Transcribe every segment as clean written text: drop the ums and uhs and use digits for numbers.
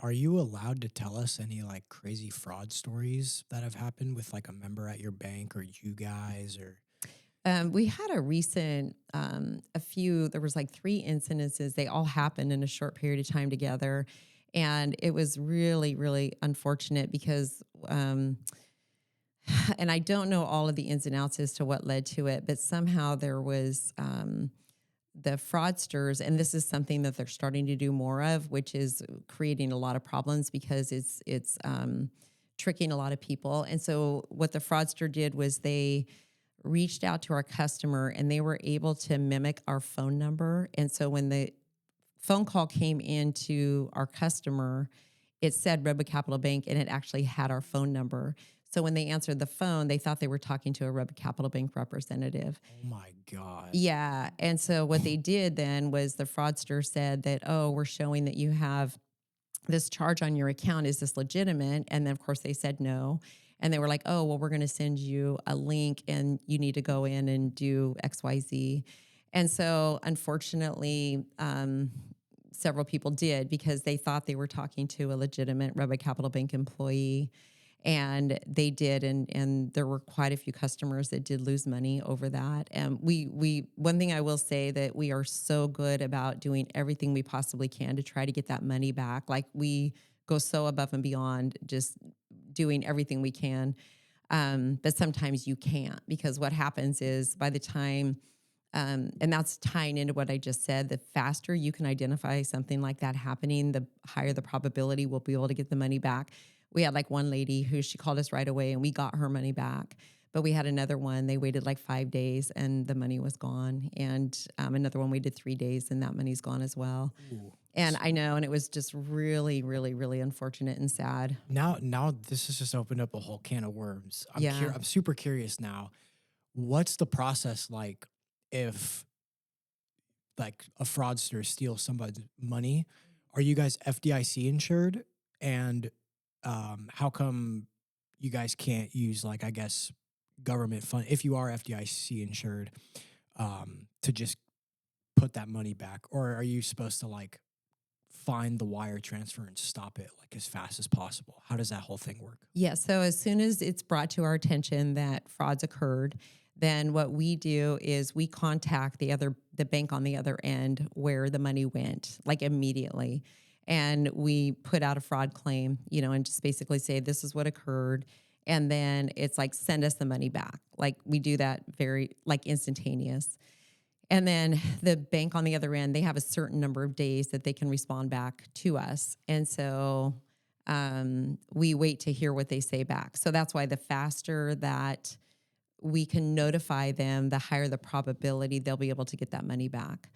Are you allowed to tell us any like crazy fraud stories that have happened with like a member at your bank or you guys or We had a recent, there was like three incidences. They all happened in a short period of time together. And it was really, really unfortunate because, and I don't know all of the ins and outs as to what led to it, but somehow there was the fraudsters, and this is something that they're starting to do more of, which is creating a lot of problems because it's tricking a lot of people. And so what the fraudster did was they reached out to our customer and they were able to mimic our phone number. And so when the phone call came into our customer, it said Redwood Capital Bank and it actually had our phone number. So when they answered the phone, they thought they were talking to a Redwood Capital Bank representative. oh my God. Yeah. And so what they did then was the fraudster said that, oh, we're showing that you have this charge on your account. Is this legitimate? And then, of course, they said no. And they were like, oh, well, we're going to send you a link and you need to go in and do XYZ. And so, unfortunately, several people did because they thought they were talking to a legitimate Redwood Capital Bank employee. And they did, and there were quite a few customers that did lose money over that. And we one thing I will say that we are so good about doing everything we possibly can to try to get that money back. Like we go so above and beyond just doing everything we can. But sometimes you can't because what happens is by the time, and that's tying into what I just said, the faster you can identify something like that happening, the higher the probability we'll be able to get the money back. We had like one lady who she called us right away and we got her money back. But we had another one, they waited like 5 days and the money was gone. And another one waited 3 days and that money's gone as well. Ooh. And I know, and it was just really, really, really unfortunate and sad. Now this has just opened up a whole can of worms. Yeah. I'm super curious now. What's the process like if like a fraudster steals somebody's money? Are you guys FDIC insured? And how come you guys can't use like I guess government fund if you are FDIC insured to just put that money back, or are you supposed to like find the wire transfer and stop it like as fast as possible? How does that whole thing work? Yeah. So as soon as it's brought to our attention that frauds occurred, then what we do is we contact the bank on the other end where the money went, like immediately. And we put out a fraud claim, and just basically say this is what occurred. And then it's like send us the money back. Like we do that very like instantaneous. And then the bank on the other end, they have a certain number of days that they can respond back to us. And so we wait to hear what they say back. So that's why the faster that we can notify them, the higher the probability they'll be able to get that money back.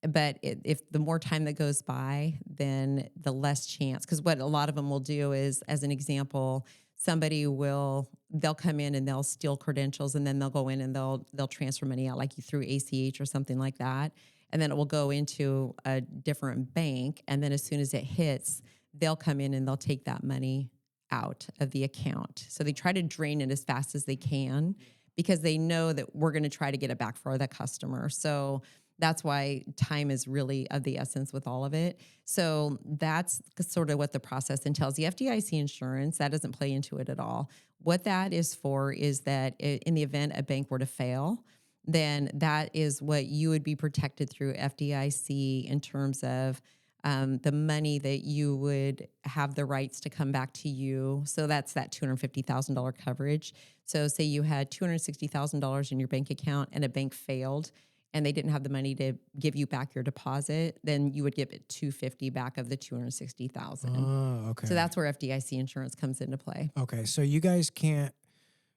But if the more time that goes by, then the less chance. Because what a lot of them will do is, as an example, they'll come in and they'll steal credentials, and then they'll go in and they'll transfer money out like through ACH or something like that, and then it will go into a different bank, and then as soon as it hits, they'll come in and they'll take that money out of the account. So they try to drain it as fast as they can because they know that we're going to try to get it back for the customer. So that's why time is really of the essence with all of it. So that's sort of what the process entails. The FDIC insurance, that doesn't play into it at all. What that is for is that in the event a bank were to fail, then that is what you would be protected through FDIC in terms of the money that you would have the rights to come back to you. So that's that $250,000 coverage. So say you had $260,000 in your bank account and a bank failed and they didn't have the money to give you back your deposit, then you would give it $250 back of the $260,000. Oh, So okay. that's where FDIC insurance comes into play. Okay. So you guys can't,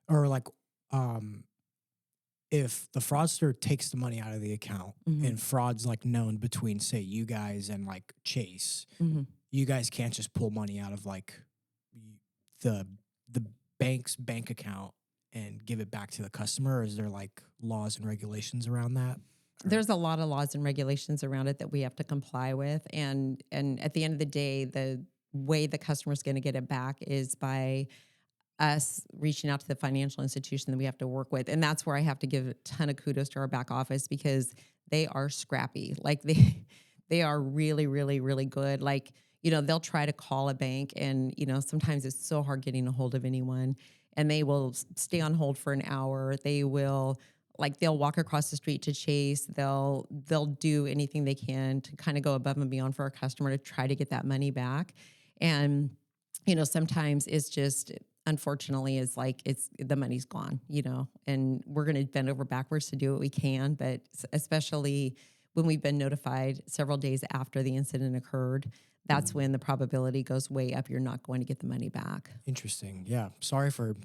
or like, if the fraudster takes the money out of the account Hmm. and fraud's like known between, say, you guys and like Chase, Hmm. you guys can't just pull money out of like the the bank's bank account and give it back to the customer? Or is there like laws and regulations around that? Or, There's a lot of laws and regulations around it that we have to comply with, and at the end of the day, the way the customer is going to get it back is by us reaching out to the financial institution that we have to work with. And that's where I have to give a ton of kudos to our back office because they are scrappy. Like they are really, really, really good. Like, they'll try to call a bank and, sometimes it's so hard getting a hold of anyone, and they will stay on hold for an hour. They will they'll walk across the street to chase. They'll do anything they can to kind of go above and beyond for our customer to try to get that money back. And, sometimes it's just, unfortunately, it's the money's gone, and we're going to bend over backwards to do what we can. But especially when we've been notified several days after the incident occurred, that's when the probability goes way up. You're not going to get the money back. Interesting. Yeah. Sorry for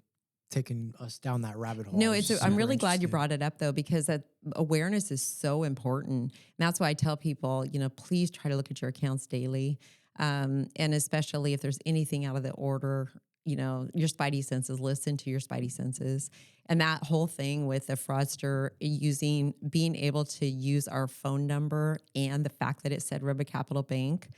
taking us down that rabbit hole. No, I was I'm really super glad you interested. brought it up though, because that awareness is so important. And that's why I tell people, please try to look at your accounts daily. And especially if there's anything out of the order, your spidey senses, listen to your spidey senses. And that whole thing with the fraudster being able to use our phone number and the fact that it said Redwood Capital Bank,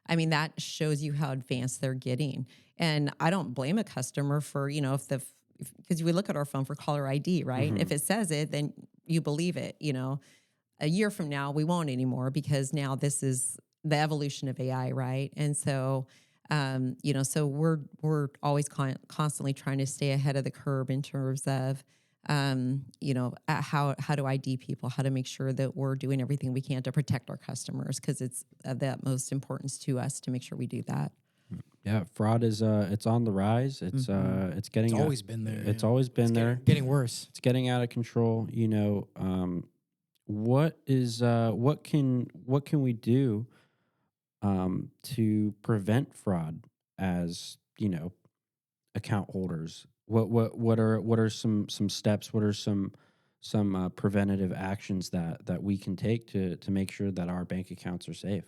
I mean, that shows you how advanced they're getting. And I don't blame a customer for, because we look at our phone for caller ID, right? If it says it, then you believe it. A year from now, we won't anymore, because now this is the evolution of AI, right? And so, so we're always constantly trying to stay ahead of the curve in terms of, how to ID people, how to make sure that we're doing everything we can to protect our customers, because it's of the utmost importance to us to make sure we do that. Yeah, fraud is it's on the rise. It's it's getting It's always been there. It's yeah. always been there. Getting worse. It's getting out of control. What can we do to prevent fraud as account holders? What are some steps? What are some preventative actions that we can take to make sure that our bank accounts are safe?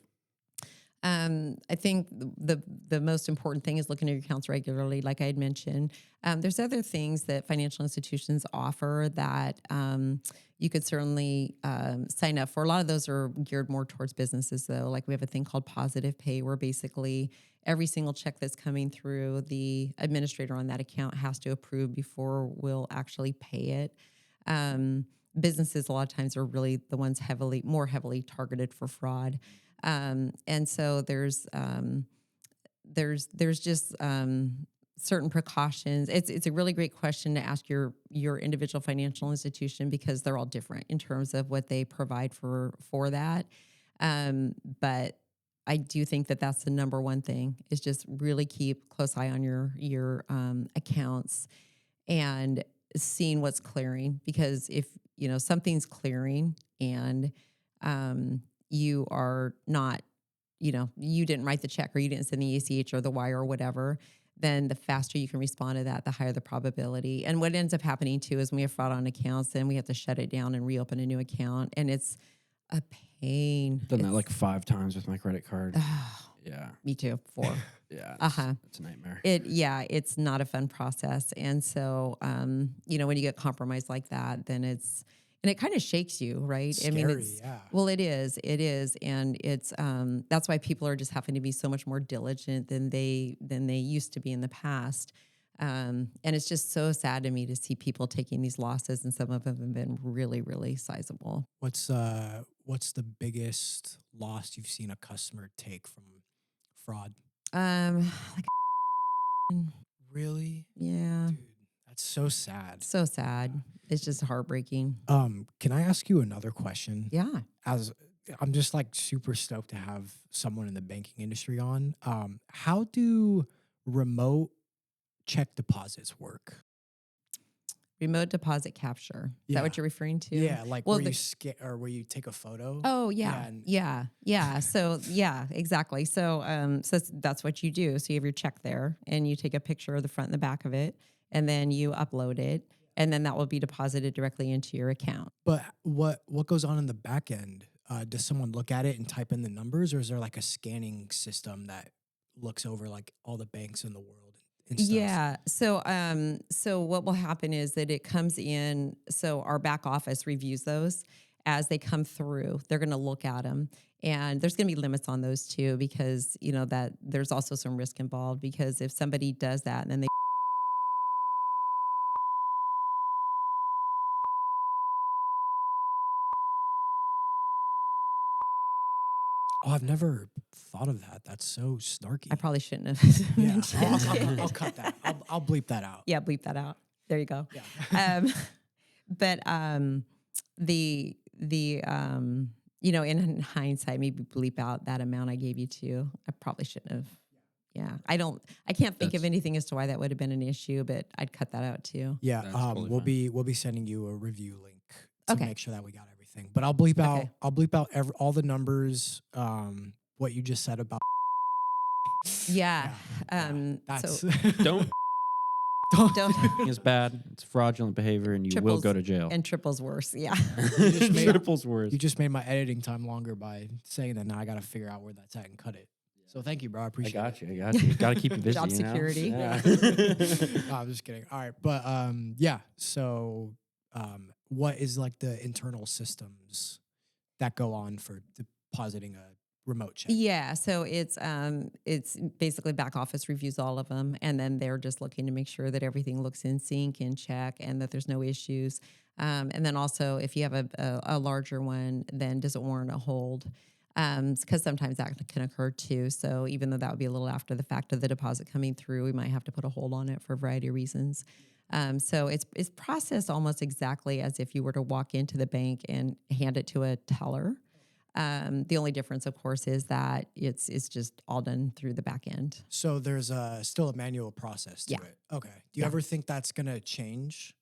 I think the most important thing is looking at your accounts regularly, like I had mentioned. There's other things that financial institutions offer that you could certainly sign up for. A lot of those are geared more towards businesses, though. Like we have a thing called Positive Pay, where basically every single check that's coming through, the administrator on that account has to approve before we'll actually pay it. Businesses a lot of times are really the ones more heavily targeted for fraud. And so there's just certain precautions. It's a really great question to ask your individual financial institution, because they're all different in terms of what they provide for that. But I do think that that's the number one thing, is just really keep close eye on your accounts and seeing what's clearing, because if something's clearing and you are not, you didn't write the check, or you didn't send the ACH or the wire or whatever, then the faster you can respond to that, the higher the probability. And what ends up happening too is when we have fraud on accounts, then we have to shut it down and reopen a new account. And it's a pain. Done that like 5 times with my credit card. Yeah. Me too. 4. Yeah. It's a nightmare. It's not a fun process. And so, when you get compromised like that, then and it kind of shakes you, right? Scary, I mean, well, it is. And it's, that's why people are just having to be so much more diligent than they used to be in the past. And it's just so sad to me to see people taking these losses, and some of them have been really, really sizable. What's the biggest loss you've seen a customer take from fraud? Like, Really? yeah, Dude, that's so sad. so sad. It's just heartbreaking. Can I ask you another question? Yeah. As I'm just like super stoked to have someone in the banking industry on. How do remote check deposits work? Remote deposit capture. Is that what you're referring to? Yeah, like Well, where where you take a photo. Oh yeah, yeah. So yeah, exactly. So that's what you do. So you have your check there, and you take a picture of the front and the back of it, and then you upload it, and then that will be deposited directly into your account. But what goes on in the back end? Does someone look at it and type in the numbers, or is there like a scanning system that looks over like all the banks in the world and stuff? Yeah. So what will happen is that it comes in. So our back office reviews those as they come through. They're going to look at them, and there's going to be limits on those too, because that there's also some risk involved. Because if somebody does that and then they Oh, I've never thought of that. That's so snarky. I probably shouldn't have Yeah, mentioned it. I'll cut that. I'll bleep that out. Yeah, bleep that out. There you go. Yeah. But the in hindsight, maybe bleep out that amount I gave you too. I probably shouldn't have. Yeah, I can't think of That's- anything as to why that would have been an issue, but I'd cut that out too. Yeah, That's totally we'll fine. be sending you a review link to Okay. make sure that we got everything. But I'll bleep out Okay. all the numbers. What you just said about Yeah. that's So Don't don't is bad. It's fraudulent behavior, and you will Triples go to jail. and triples worse. Yeah. You just made- Triples worse. you just made my editing time longer by saying that. Now I got to figure out where that's at and cut it. So thank you, bro. I I appreciate got it. you. I got you. Got to keep you busy. Job you know? security. Yeah. No, I'm just kidding. All right, but yeah. So, what is like the internal systems that go on for depositing a remote check? Yeah, so it's basically back office reviews all of them, and then they're just looking to make sure that everything looks in sync, in check, and that there's no issues. And then also, if you have a larger one, then does it warrant a hold? Because sometimes that can occur too. So even though that would be a little after the fact of the deposit coming through, we might have to put a hold on it for a variety of reasons. So it's processed almost exactly as if you were to walk into the bank and hand it to a teller. The only difference, of course, is that it's just all done through the back end. So there's still a manual process to Yeah. it. Okay. Do you ever think that's gonna change?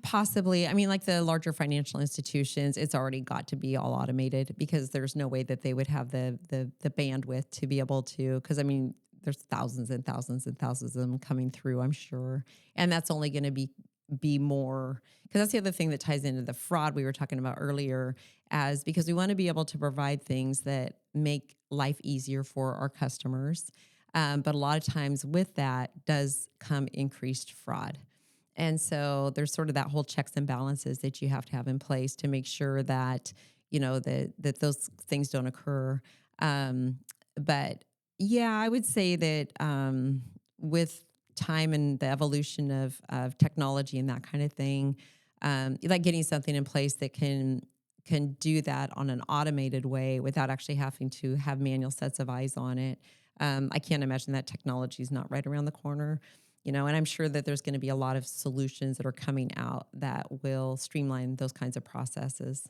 Possibly. I mean, like the larger financial institutions, it's already got to be all automated because there's no way that they would have the bandwidth to be able to. Because I mean, there's thousands and thousands and thousands of them coming through, I'm sure, and that's only going to be more, because that's the other thing that ties into the fraud we were talking about earlier, as because we want to be able to provide things that make life easier for our customers. But a lot of times with that does come increased fraud. And so there's sort of that whole checks and balances that you have to have in place to make sure that, that those things don't occur. But yeah, I would say that with time and the evolution of technology and that kind of thing, like getting something in place that can do that on an automated way without actually having to have manual sets of eyes on it. I can't imagine that technology is not right around the corner. And I'm sure that there's going to be a lot of solutions that are coming out that will streamline those kinds of processes.